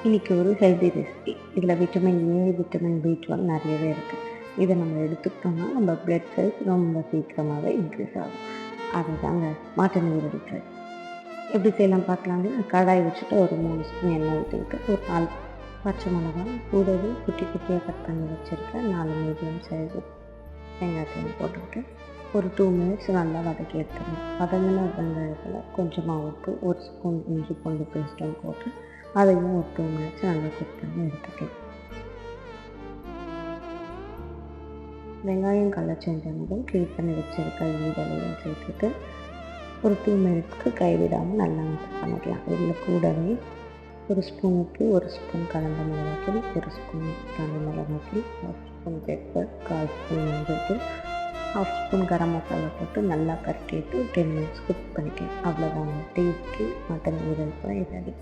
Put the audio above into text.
இன்றைக்கி ஒரு healthy recipe. இதில் விட்டமின் ஏ, விட்டமின் B12 நிறையவே இருக்குது. இதை நம்ம எடுத்துக்கிட்டோம்னா நம்ம பிளட் செல்ஸ் ரொம்ப சீக்கிரமாகவே இன்க்ரீஸ் ஆகும். அதுதாங்க மட்டன் ஈரல் ஃப்ரை. எப்படி செய்யலாம் பார்க்கலாங்க. கடாய் வச்சுட்டு ஒரு 3 ஸ்பூன் எண்ணெய் ஊற்றிக்கிட்டு ஒரு 4 பச்சை மிளகாய் கூடவே குட்டி குட்டியாக கட் பண்ணி வச்சுருக்கேன் 4 மீடியம் சைஸு வெங்காயத்தையும் போட்டுக்கிட்டு ஒரு 2 மினிட்ஸ் நல்லா வதக்கி எடுத்துக்கணும். வதங்கின வெங்காயத்தில் கொஞ்சமாக உப்பு, ஒரு ஸ்பூன் இஞ்சி பூண்டு பேஸ்ட்டும் போட்டு அதையும் ஒரு 2 மினிட்ஸ் நல்லா குக் பண்ணி எடுத்துக்கலாம். வெங்காயம் கலர் சேஞ்ச் ஆனதும் க்ளீன் பண்ணி வச்சுருக்க ஈரலையும் சேர்த்துட்டு ஒரு 2 மினிட்ஸ்க்கு கைவிடாமல் நல்லா மிக்ஸ் பண்ணிக்கலாம். இதில் கூடவே ஒரு ஸ்பூன் உப்பு, ஒரு ஸ்பூன் கலந்த மிளகாய்த்தூள், ஒரு ஸ்பூன் கலந்த மிளகாய்த்தூள், 1 ஸ்பூன் பெப்பர், 1/4 ஸ்பூன் மஞ்சள்தூள், 1/2 ஸ்பூன் கரம் மசாலா போட்டு நல்லா பரட்டிட்டு 10 மினிட்ஸ் குக் பண்ணிக்கலாம். அவ்வளோதாங்க, டேஸ்டி மட்டன் ஈரல் ஃப்ரை ரெடி.